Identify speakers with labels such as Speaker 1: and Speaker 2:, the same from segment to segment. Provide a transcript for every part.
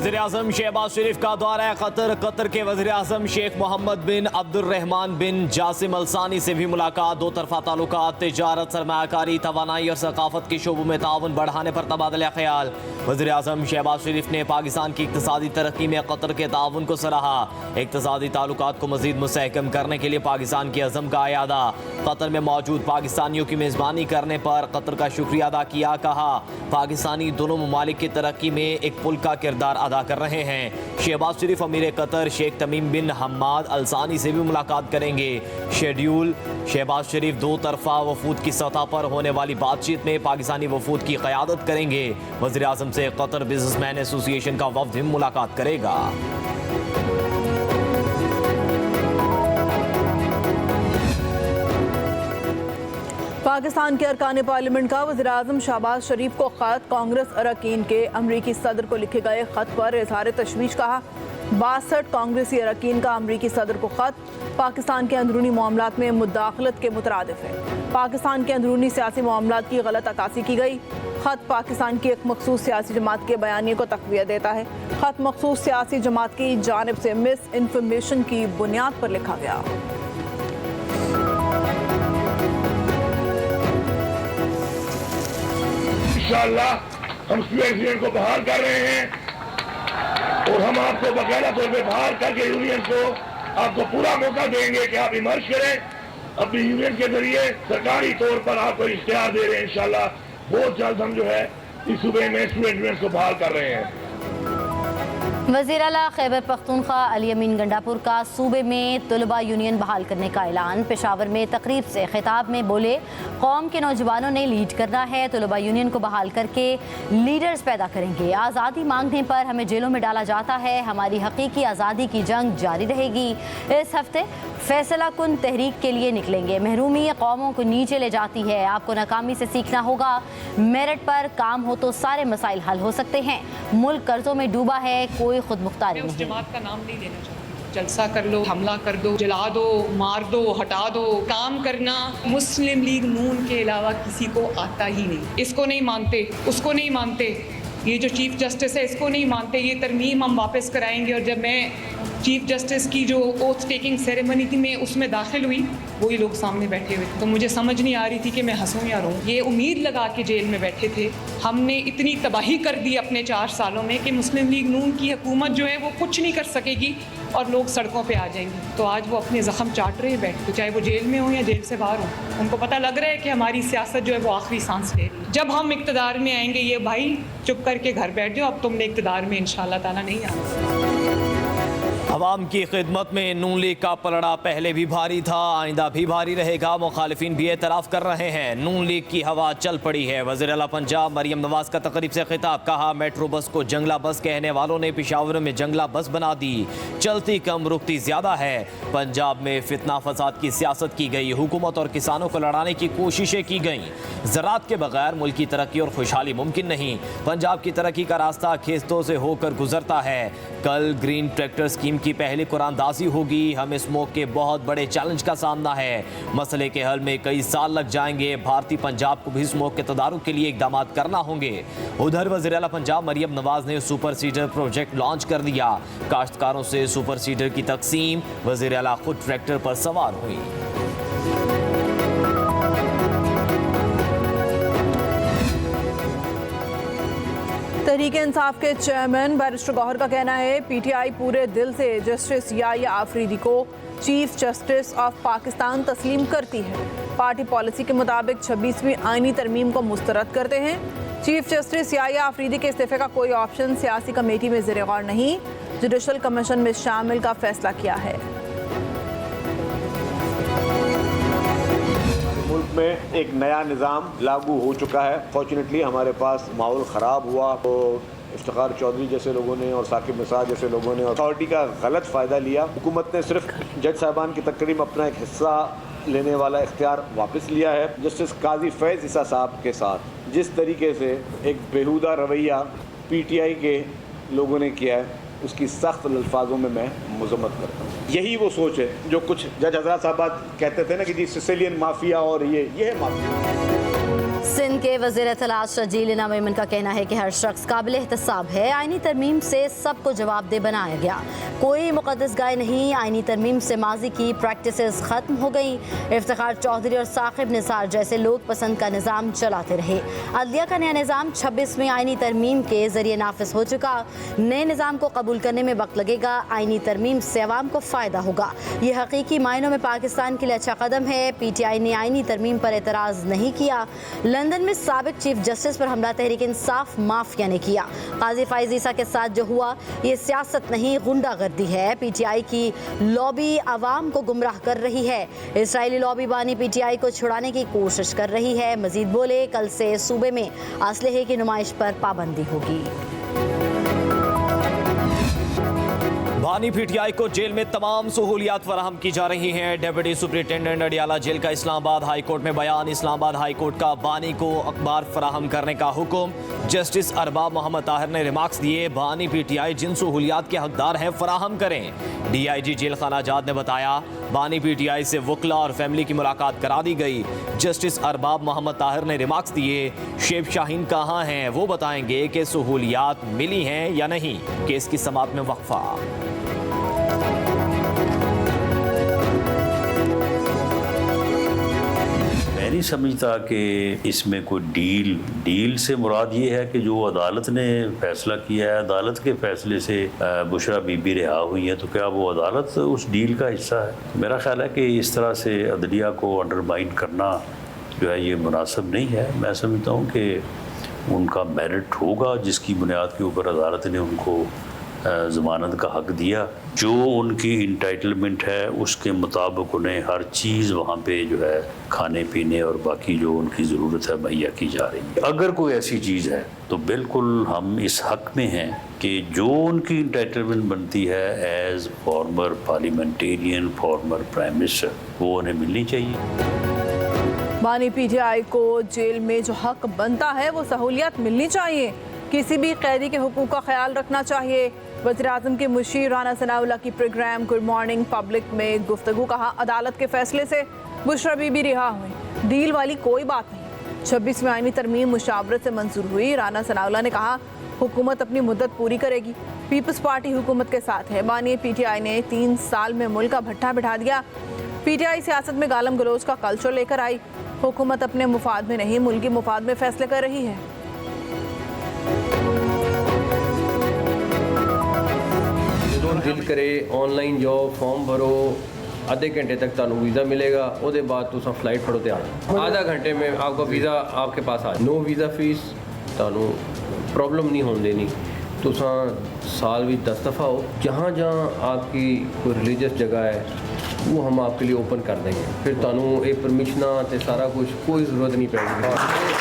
Speaker 1: वज़ीर-ए-आज़म शहबाज शरीफ का दौरा कतर। कतर के वज़ीर-ए-आज़म शेख मोहम्मद बिन अब्दुर्रहमान बिन जासिम अल सानी से भी मुलाकात। दो तरफा ताल्लुकात, तिजारत, सरमायाकारी, तवानाई और सकाफत के शोबों में ताउन बढ़ाने पर तबादला ख्याल। वज़ीर-ए-आज़म शहबाज शरीफ ने पाकिस्तान की इक़्तिसादी तरक्की में कतर के ताउन को सराहा। इक़्तिसादी ताल्लुकात को मज़ीद मुस्तहकम करने के लिए पाकिस्तान के अज़म का अयादा। कतर में मौजूद पाकिस्तानियों की मेज़बानी करने पर कतर का शुक्रिया अदा किया। कहा पाकिस्तानी दोनों ममालिक की तरक्की में एक पुल का किरदार अदा कर रहे हैं। शहबाज शरीफ अमीर कतर शेख तमीम बिन हम्माद अल सानी से भी मुलाकात करेंगे। शेड्यूल शहबाज शरीफ दो तरफा वफूद की सतह पर होने वाली बातचीत में पाकिस्तानी वफूद की क़यादत करेंगे। वज़ीर-ए-आज़म से कतर बिजनेसमैन एसोसिएशन का वफ़द भी मुलाकात करेगा।
Speaker 2: पाकिस्तान के अरकान पार्लियामेंट का वज़ीर-ए-आज़म शहबाज शरीफ को ख़त। कांग्रेस अरकान के अमरीकी सदर को लिखे गए ख़त पर इज़हार तशवीश। कहा 62 कांग्रेसी अरकान का अमरीकी सदर को ख़त। पाकिस्तान के अंदरूनी मामलात में मुदाखलत के मुतरादिफ है। पाकिस्तान के अंदरूनी सियासी मामलात की गलत अक्कासी की गई। ख़त पाकिस्तान की एक मखसूस सियासी जमात के बयानिए को तक़वियत देता है। ख़त मखसूस सियासी जमात की जानिब से मिस इन्फॉर्मेशन की बुनियाद पर लिखा गया।
Speaker 3: इंशाअल्लाह हम स्टूडेंट को बहाल कर रहे हैं और हम आपको बकायदा तौर पर बहाल करके यूनियन को आपको पूरा मौका देंगे कि आप इमर्ज करें। अपनी यूनियन के जरिए सरकारी तौर पर आपको इख्तियार दे रहे हैं। इंशाअल्लाह बहुत जल्द हम जो है इस सूबे में स्टूडेंट को बहाल कर रहे हैं।
Speaker 4: वज़ीर आला खैबर पख्तूनख्वा अली अमीन गंडापुर का सूबे में तलबा यूनियन बहाल करने का ऐलान। पेशावर में तकरीब से खिताब में बोले कौम के नौजवानों ने लीड करना है। तलबा यूनियन को बहाल करके लीडर्स पैदा करेंगे। आज़ादी मांगने पर हमें जेलों में डाला जाता है। हमारी हकीकी आज़ादी की जंग जारी रहेगी। इस हफ्ते फैसला कुन तहरीक के लिए निकलेंगे। महरूमी कौमों को नीचे ले जाती है। आपको नाकामी से सीखना होगा। मेरिट पर काम हो तो सारे मसाइल हल हो सकते हैं। मुल्क कर्जों में डूबा है, कोई खुद मुख्तारी नहीं।
Speaker 5: उस जमात का नाम नहीं लेना चाहती। जलसा कर लो, हमला कर दो, जला दो, मार दो, हटा दो। काम करना मुस्लिम लीग नून के अलावा किसी को आता ही नहीं। इसको नहीं मानते, उसको नहीं मानते, ये जो चीफ जस्टिस है इसको नहीं मानते। ये तरमीम हम वापस कराएंगे। और जब मैं चीफ जस्टिस की जो ओथ टेकिंग सेरेमनी थी मैं उसमें दाखिल हुई, वही लोग सामने बैठे हुए थे, तो मुझे समझ नहीं आ रही थी कि मैं हंसूं या रोऊं। ये उम्मीद लगा के जेल में बैठे थे। हमने इतनी तबाही कर दी अपने 4 सालों में कि मुस्लिम लीग नून की हुकूमत जो है वो कुछ नहीं कर सकेगी और लोग सड़कों पे आ जाएंगे। तो आज वो अपने ज़ख्म चाट रहे हैं बैठ के, चाहे वो जेल में हो या जेल से बाहर हो। उनको पता लग रहा है कि हमारी सियासत जो है वो आखिरी सांस ले रही है। जब हम इक़्तिदार में आएंगे, ये भाई चुप करके घर बैठ जाओ, अब तुमने इक़्तिदार में इंशाअल्लाह ताला नहीं आना।
Speaker 1: अवाम की खिदमत में नून लीग का पलड़ा पहले भी भारी था, आइंदा भी भारी रहेगा। मुखालिफिन भी एतराफ़ कर रहे हैं। नून लीग की हवा चल पड़ी है। वज़ीर आला पंजाब मरियम नवाज का तकरीब से खिताब। कहा मेट्रो बस को जंगला बस कहने वालों ने पेशावर में जंगला बस बना दी। चलती कम रुकती ज़्यादा है। पंजाब में फितना फसाद की सियासत की गई। हुकूमत और किसानों को लड़ाने की कोशिशें की गईं। ज़राअत के बगैर मुल्क की तरक्की और खुशहाली मुमकिन नहीं। पंजाब की तरक्की का रास्ता खेतों से होकर गुजरता है। कल ग्रीन ट्रैक्टर स्कीम की पहली कुरानदाजी होगी। हमें स्मोक के बहुत बड़े चैलेंज का सामना है। मसले के हल में कई साल लग जाएंगे। भारतीय पंजाब को भी स्मोक के तदारुक के लिए इकदाम करना होंगे। उधर वज़ीर आला पंजाब मरियम नवाज ने सुपर सीडर प्रोजेक्ट लॉन्च कर दिया। काश्तकारों से सुपर सीडर की तकसीम। वज़ीर आला खुद ट्रैक्टर पर सवार हुई।
Speaker 2: तहरीक इंसाफ के चेयरमैन बैरिस्टर गौहर का कहना है पीटीआई पूरे दिल से जस्टिस याह्या आफरीदी को चीफ जस्टिस ऑफ पाकिस्तान तस्लीम करती है। पार्टी पॉलिसी के मुताबिक 26वीं आईनी तरमीम को मुस्तरद करते हैं। चीफ जस्टिस याह्या आफरीदी के इस्तीफे का कोई ऑप्शन सियासी कमेटी में ज़ेर गौर नहीं, जुडिशल कमीशन में शामिल का फैसला किया है।
Speaker 6: मुल्क में एक नया निज़ाम लागू हो चुका है। फॉर्चुनेटली हमारे पास माहौल ख़राब हुआ तो इफ्तिखार चौधरी जैसे लोगों ने और साकिब निसार जैसे लोगों ने अथॉरिटी का गलत फ़ायदा लिया। हुकूमत ने सिर्फ जज साहबान की तकरीर में अपना एक हिस्सा लेने वाला इख्तियार वापस लिया है। जस्टिस काजी फैज़ ईसा साहब के साथ जिस तरीके से एक बेहुदा रवैया पीटीआई के लोगों ने किया है उसकी सख्त अल्फाजों में मैं मजम्मत करता हूँ। यही वो सोच है जो कुछ जज हज़रात साहब कहते थे ना कि जी सिसिलियन माफिया और ये है माफिया।
Speaker 4: सिंध के वज़ीर इत्तलात शजील इनाम मेमन का कहना है कि हर शख्स काबिल एहतसाब है। आईनी तरमीम से सबको जवाबदेह बनाया गया, कोई मुक़द्दस गाय नहीं। आईनी तरमीम से माजी की प्रैक्टिसेस ख़त्म हो गई। इफ्तिखार चौधरी और साकिब निसार जैसे लोग पसंद का निज़ाम चलाते रहे। अदलिया का नया निज़ाम 26वें आईनी तरमीम के ज़रिए नाफिज हो चुका। नए निज़ाम को कबूल करने में वक्त लगेगा। आईनी तरमीम से अवाम को फ़ायदा होगा। ये हकीकी मायनों में पाकिस्तान के लिए अच्छा कदम है। PTI ने आईनी तरमीम पर एतराज़ नहीं किया। लंदन में साबिक चीफ जस्टिस पर हमला तहरीक इंसाफ माफिया ने किया। काजी फाइज ईसा के साथ जो हुआ ये सियासत नहीं, गुंडागर्दी है। PTI की लॉबी आवाम को गुमराह कर रही है। इसराइली लॉबी बानी PTI को छुड़ाने की कोशिश कर रही है। मजीद बोले, कल से सूबे में असलहे की नुमाइश पर पाबंदी होगी।
Speaker 1: बानी PTI को जेल में तमाम सहूलियात फराहम की जा रही हैं। डिप्टी सुप्रिंटेंडेंट अडियाला जेल का इस्लामाबाद हाई कोर्ट में बयान। इस्लामाबाद हाई कोर्ट का बानी को अखबार फराहम करने का हुक्म। जस्टिस अरबाब मोहम्मद ताहिर ने रिमार्क्स दिए, बानी PTI जिन सहूलियात के हकदार हैं फराहम करें। DIG जेल खाना आजाद ने बताया, बानी PTI से वकला और फैमिली की मुलाकात करा दी गई। जस्टिस अरबाब मोहम्मद ताहिर ने रिमार्क्स दिए, शेख शाहीन कहाँ हैं वो बताएंगे कि सहूलियात मिली हैं या नहीं। केस की समाअत में वक्फा।
Speaker 7: मैं नहीं समझता कि इसमें कोई डील से मुराद ये है कि जो अदालत ने फैसला किया है, अदालत के फैसले से बुशरा बीबी रिहा हुई है, तो क्या वो अदालत उस डील का हिस्सा है? मेरा ख्याल है कि इस तरह से अदलिया को अंडरमाइन करना जो है ये मुनासिब नहीं है। मैं समझता हूँ कि उनका मेरिट होगा जिसकी बुनियाद के ऊपर अदालत ने उनको ज़मानत का हक दिया। जो उनकी इंटाइटलमेंट है उसके मुताबिक उन्हें हर चीज़ वहाँ पे जो है खाने पीने और बाकी जो उनकी ज़रूरत है मुहैया की जा रही है। अगर कोई ऐसी चीज़ है तो बिल्कुल हम इस हक में हैं कि जो उनकी इंटाइटलमेंट बनती है as former parliamentarian, former prime minister, वो उन्हें मिलनी चाहिए।
Speaker 2: बानी PTI को जेल में जो हक बनता है वो सहूलियत मिलनी चाहिए। किसी भी कैदी के हुकूक का ख्याल रखना चाहिए। वज़ीर-ए-आज़म के मुशीर राना सनाउल्लाह की प्रोग्राम गुड मॉर्निंग पब्लिक में गुफ्तगू। कहा, अदालत के फैसले से बुशरा बीबी रिहा हुई, डील वाली कोई बात नहीं। 26वें आईनी तरमीम मुशावरत से मंजूर हुई। राना सनाउल्लाह ने कहा, हुकूमत अपनी मुद्दत पूरी करेगी। पीपल्स पार्टी हुकूमत के साथ है। बानी PTI ने 3 साल में मुल्क का भट्ठा बिठा दिया। PTI सियासत में गालम गलोच का कल्चर लेकर आई। हुकूमत अपने मुफाद में नहीं, मुल्की मुफाद में फैसले कर रही है।
Speaker 8: दिल करे ऑनलाइन जाओ, फॉर्म भरो, आधे घंटे तक तुहानू वीज़ा मिलेगा। उसके बाद तुम फ्लाइट फड़ो तो आधा घंटे में आपका वीज़ा आपके पास आ। नो वीज़ा फीस, तुहानू प्रॉब्लम नहीं होने देनी। तुम साल भी 10 दफ़ा हो, जहाँ जहाँ आपकी कोई रिलीजियस जगह है वो हम आपके लिए ओपन कर देंगे। फिर तुहानू ये परमिशना ते सारा कुछ कोई ज़रूरत नहीं पड़ेगी।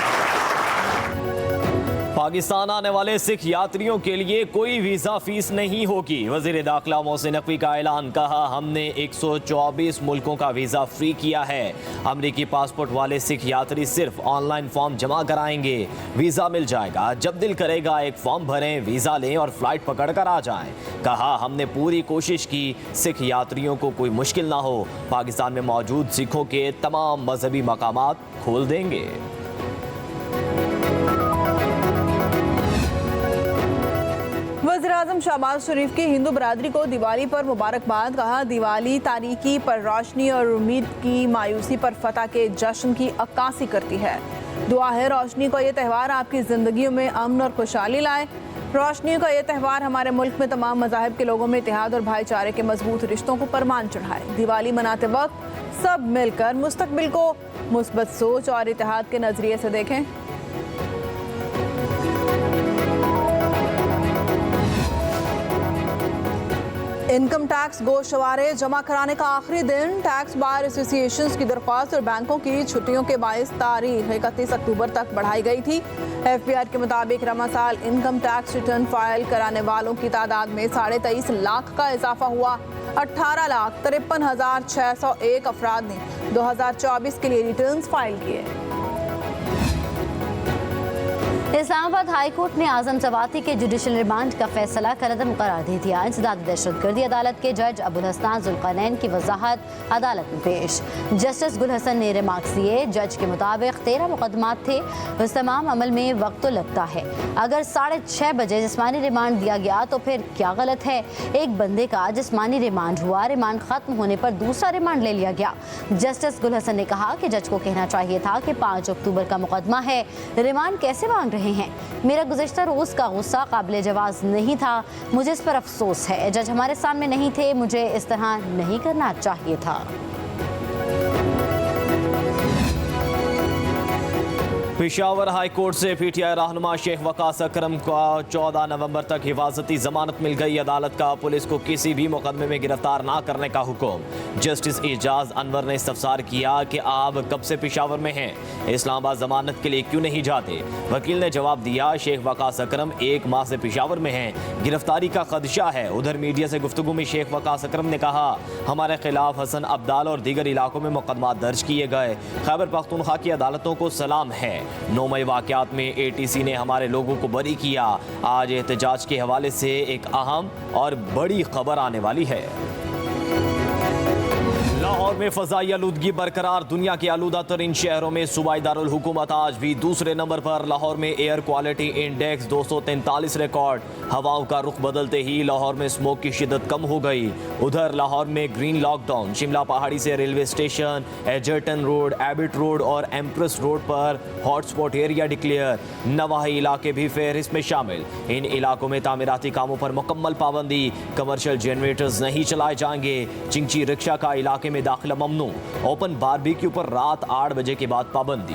Speaker 1: पाकिस्तान आने वाले सिख यात्रियों के लिए कोई वीज़ा फीस नहीं होगी। वज़ीर दाखिला मोहसिन नकवी का ऐलान। कहा, हमने 124 मुल्कों का वीज़ा फ्री किया है। अमरीकी पासपोर्ट वाले सिख यात्री सिर्फ ऑनलाइन फॉर्म जमा कराएंगे, वीज़ा मिल जाएगा। जब दिल करेगा एक फॉर्म भरें, वीज़ा लें और फ्लाइट पकड़ कर आ जाएं। कहा, हमने पूरी कोशिश की सिख यात्रियों को कोई मुश्किल ना हो। पाकिस्तान में मौजूद सिखों के तमाम मजहबी मकामात खोल देंगे।
Speaker 2: वज़ीर-ए-आज़म शहबाज शरीफ की हिंदू बरादरी को दिवाली पर मुबारकबाद। कहा, दिवाली तारीकी पर रोशनी और उम्मीद की मायूसी पर फतह के जश्न की अक्कासी करती है। दुआ है रोशनी का ये त्यौहार आपकी ज़िंदगियों में अमन और खुशहाली लाए। रोशनी का ये त्यौहार हमारे मुल्क में तमाम मज़ाहिब के लोगों में इत्तेहाद और भाईचारे के मजबूत रिश्तों को परमान चढ़ाए। दिवाली मनाते वक्त सब मिलकर मुस्तकबिल को मुस्बत सोच और इत्तेहाद के नज़रिए से देखें। इनकम टैक्स गोशवारे जमा कराने का आखिरी दिन। टैक्स बार एसोसिएशंस की दरख्वास्त और बैंकों की छुट्टियों के बायस तारीख 31 अक्टूबर तक बढ़ाई गई थी। FBI के मुताबिक रमा साल इनकम टैक्स रिटर्न फाइल कराने वालों की तादाद में 23.5 लाख का इजाफा हुआ। 18,53,601 अफराद ने 2024 के लिए रिटर्न्स फाइल किए।
Speaker 4: इस्लामाबाद हाई कोर्ट ने आजम जवाती के जुडिशल रिमांड का फैसला कलअदम करार दे दिया। इंसदाद दहशतगर्दी अदालत के जज अबुल हसनान जुल्करनैन की वजाहत अदालत में पेश। जस्टिस गुल हसन ने रिमार्क्स दिए। जज के मुताबिक 13 मुकदमात थे, उस तमाम अमल में वक्त तो लगता है। अगर 6:30 बजे जिस्मानी रिमांड दिया गया तो फिर क्या गलत है? एक बंदे का जिस्मानी रिमांड हुआ, रिमांड खत्म होने पर दूसरा रिमांड ले लिया गया। जस्टिस गुल हसन ने कहा कि जज को कहना चाहिए था कि 5 अक्टूबर का मुकदमा है, रिमांड कैसे मांग रहे हैं? मेरा गुज़िश्ता रोज़ का गुस्सा काबिल जवाज़ नहीं था, मुझे इस पर अफसोस है। जज हमारे सामने नहीं थे, मुझे इस तरह नहीं करना चाहिए था।
Speaker 1: पेशावर हाई कोर्ट से पीटीआई रहनुमा शेख वकास अकरम को 14 नवंबर तक हिफाजती जमानत मिल गई। अदालत का पुलिस को किसी भी मुकदमे में गिरफ्तार ना करने का हुक्म। जस्टिस एजाज अनवर ने इस्तफसार किया कि आप कब से पेशावर में हैं, इस्लामाबाद जमानत के लिए क्यों नहीं जाते? वकील ने जवाब दिया, शेख वकास अकरम 1 माह से पेशावर में हैं, गिरफ्तारी का खदशा है। उधर मीडिया से गुफ्तगू में शेख वकास अकरम ने कहा, हमारे खिलाफ हसन अब्दाल और दीगर इलाकों में मुकदमा दर्ज किए गए। खैबर पख्तूनख्वा की अदालतों को सलाम है। 9 मई वाक़यात में एटीसी ने हमारे लोगों को बरी किया। आज एहतजाज के हवाले से एक अहम और बड़ी खबर आने वाली है। लाहौर में फ़ज़ाई आलूदगी बरकरार। दुनिया के आलूदा तरीन शहरों में सूबाई दारुल हुकूमत आज भी दूसरे नंबर पर। लाहौर में एयर क्वालिटी इंडेक्स 243 रिकॉर्ड। हवाओं का रुख बदलते ही लाहौर में स्मोक की शिद्दत कम हो गई। उधर लाहौर में ग्रीन लॉकडाउन। शिमला पहाड़ी से रेलवे स्टेशन, एजर्टन रोड, एबिट रोड और एम्प्रेस रोड पर हॉटस्पॉट एरिया डिक्लेयर। नवाही इलाके भी फहरिस्त में शामिल। इन इलाकों में तामीराती कामों पर मुकम्मल पाबंदी। कमर्शियल जनरेटर्स नहीं चलाए जाएंगे। चिंची रिक्शा का इलाके में दाखिला ममनू। ओपन बारबेक्यू पर रात 8 बजे के बाद पाबंदी।